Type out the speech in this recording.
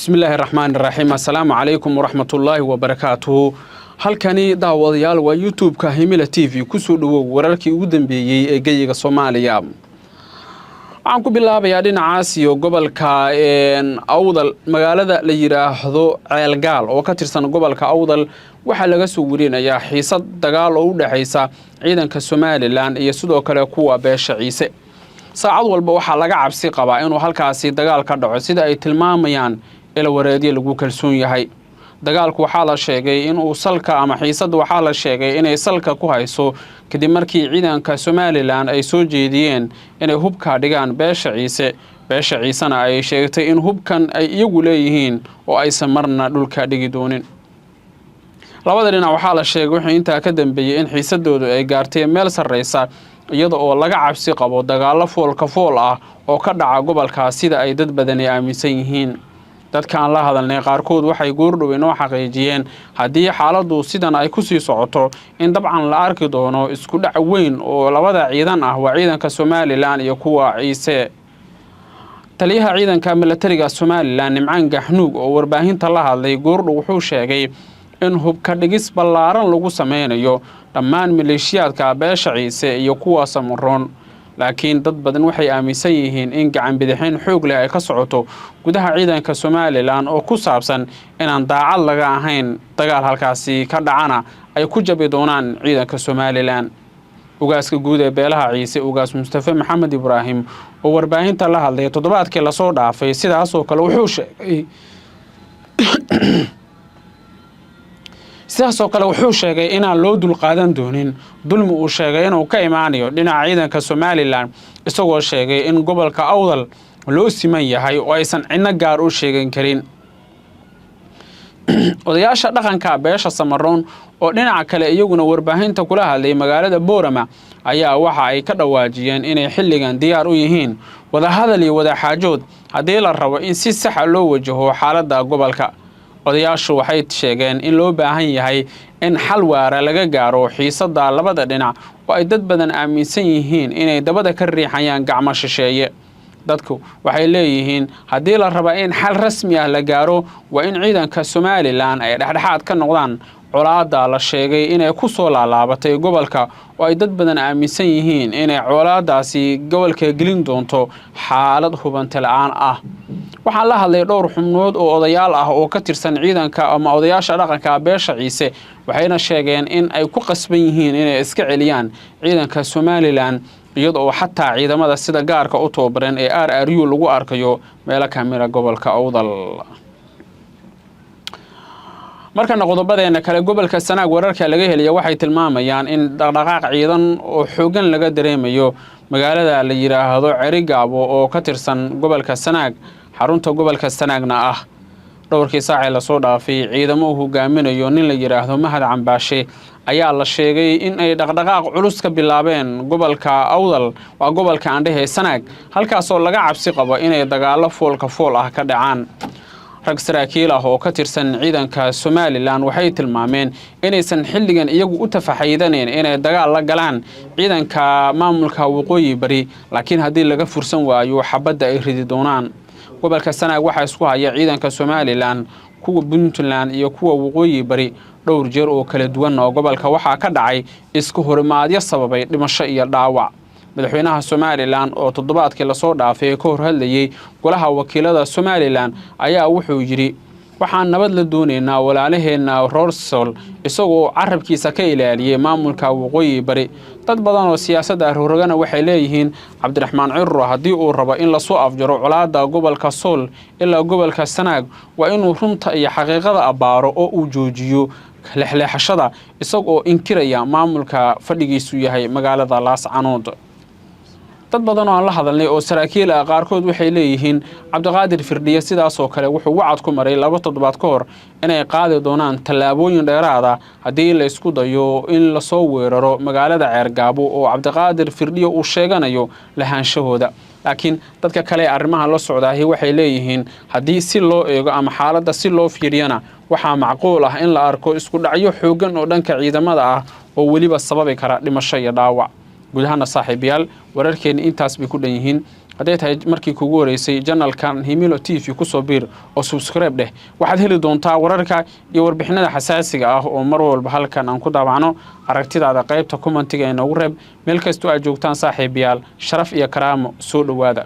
بسم الله الرحمن الرحيم السلام عليكم ورحمة الله وبركاته halkani daawadayaal waa YouTube-ka Himila TV ku soo dhawow wararkii ugu dambeeyay ee geyiga Soomaaliya waxaan ku bilaabayaa dhinacaas iyo gobolka Awdal magaalada la yiraahdo Ceelgaal oo ka tirsan gobolka Awdal waxa laga soo warinayaa xiisad dagaal oo u dhaxaysa ciidanka Somaliland iyo sidoo kale kuwa beesha Ciise saacad walba waxa laga cabsi qabaa inuu halkaasi dagaal ka dhaco sida ay tilmaamayaan ila wareedyo lagu kalsoon yahay dagaalku waxa la sheegay in uu salka ama xiisad waxa la sheegay inay salka ku hayso kadib markii ciidanka Somaliland ay soo jeediyeen inay hubka dhigaan beesha Ciisana ay sheegtay in hubkan ay iyagu leeyihiin oo aysan marna dhulka dhigi doonin labada dhinac waxa la sheegay wixii inta ka dambeeyay in xiisadoodu ay gaartay meel sareysa iyada oo laga cabsi qabo dagaalo fool ah oo ka dhaca gobolkaas sida ay dad badan aaminsan yihiin dadkan la hadalnay qaarkood waxay goordhow inoo xaqiijiyeen haddii xaaladdu sidan ay ku sii socoto in dabcan la arki doono isku dhac weyn oo labada ciidan ah waa ciidanka Somaliland iyo kuwa Ciise taliyaha ciidanka militariga Somaliland Nimcaan Gaxnuug oo warbaahinta la hadlay goordhow wuxuu sheegay in hubka dhigis ballaaran lagu sameynayo dhammaan maleeshiyaadka beesha Ciise iyo kuwa Samaroon laakiin dad badan waxay aaminsan yihiin in gacan bidixin xoog leh ay ka socoto gudaha ciidanka Somaliland oo ku saabsan inaan daacad laga ahayn dagaal halkaasi ka dhacana ay ku jabi doonaan ciidanka Somaliland ugaaska guud ee beelaha Ciise ugaas Mustafa Maxamed Ibrahim oo warbaahinta la hadlay toddobaadkii la soo dhaafay sidaas oo kale wuxuu sheegay inaan loo dul qaadan doonin dulmi uu sheegay inuu ka imaanayo dhinaca ciidanka Somaliland isagoo sheegay in gobolka Awdal loo siman yahay oo aysan cidna gaar u sheegan karin odayaasha dhaqanka beesha Samaroon oo dhinaca kale iyaguna warbaahinta kula hadlay magaalada Boorama ayaa waxa ay ka dhawaajiyeen inay xilligan diyaar u yihiin wada hadal iyo wada xaajood haddii la rabo in si sax ah loo wajaho xaaladda gobolka odayaashu waxay sheegeen in loo baahan yahay in xal waara laga gaaro xiisadda labada dhinac oo ay dad badan aaminsan yihiin inay dabada ka riixayaan gacmo shisheeye dadku waxay leeyihiin haddii la rabo in xal rasmi ah la gaaro waa in ciidanka Somaliland ay dhexdhexaad ka noqdaan colaadda la sheegay inay ku soo laalaabatay gobolka oo ay dad badan aaminsan yihiin inay colaadaasi gobolka gelin doonto xaalad hubanta la'aan ah waxaan la hadlay dhowr xubnood oo odayaal ah oo ka tirsan ciidanka ama odayaasha dhaqanka beesha Ciise waxayna sheegeen in ay ku qasban yihiin inay iska celiyaan ciidanka Somaliland iyadoo xataa ciidamada sida gaarka u tababaran ee RRU lagu arkayo meelo kamira gobolka Awdal markana qodobadeena kale gobolka Sanaag wararka laga helay waxay tilmaamayaan in dhaqdhaqaaq ciidan oo xoogan laga dareemayo magaalada la yiraahdo Cerigaabo oo ka tirsan gobolka Sanaag xarunta gobolka Sanaagna ah dhowrkii saac la soo dhaafay ciidamo hogaaminayo nin la yiraahdo Mahad Cambaashe ayaa la sheegay in ay dhaqdhaqaaq culus ka bilaabeen gobolka Awdal waa gobolka Andhehe Sanaag halkaas oo laga cabsi qabo inay dagaalo fool ah ka dhacaan rag saraakiil ah oo ka tirsan ciidanka Somaliland waxay tilmaameen inaysan xilligan iyagu u tafaxaydaneen inay dagaal la galaan ciidanka maamulka waqooyi bari laakiin haddii laga fursan waayo xabadda ay ridi doonaan gobolka Sanaag waxa isku haya ciidanka Somaliland kuwa Puntland iyo kuwa waqooyi bari dhowr jeer oo kala duwan oo gobolka waxa ka dhacay isku horimaadyo sababay dhimasho iyo dhaawac madaxweynaha Somaliland oo toddobaadkii la soo dhaafay ka hor hadlayay golaha wakiilada Somaliland ayaa wuxuu yiri waxaan nabad la doonaynaa walaalaheena Rorsol isagoo carabkiisa ka ilaaliyay maamulka waqooyi bari dad badan oo siyaasadda rogana waxay leeyihiin Cabdiraxmaan Cirro haddii uu rabo in la soo afjaro colaadda gobolka Sool ilaa gobolka Sanaag waa inuu runta iyo xaqiiqada abaaro oo uu joojiyo lexleexashada isagoo inkiraya maamulka fadhigiisu yahay magaalada Laascaanood dad badan oo la hadalnay oo saraakiil ah qaarkood waxay leeyihiin Cabdiqaadir Firdhiye sidaas oo kale wuxuu wacad ku maray 2 toddobaad ka hor inay qaadi doonaan tallaabooyin dheeraad ah haddii la isku dayo in la soo weeraro magaalada Ceergaabo oo Cabdiqaadir Firdhiye uu sheeganayo lahaanshahooda laakiin dadka kale arrimaha la socdaahay waxay leeyihiin haddii si loo eego ama xaaladda si loo fiiriyana waxa macquul ah in la arko isku dhacyo xoogan oo dhanka ciidamada ah oo waliba sababi kara dhimasho iyo dhaawac guud ahaan saaxiibayaal wararkeena intaas bay ku dhan yihiin hadday tahay markii kugu horeysay janalkan Himilo TV ku soo biir oo subscribe dheh waxaad heli doontaa wararka iyo warbixinada xasaasiga ah oo mar walba halkan aan ku daabacno aragtidaada qaybta commentiga ee noogu reeb meel kasta oo aad joogtaan saaxiibayaal sharaf iyo karaamo soo dhawaada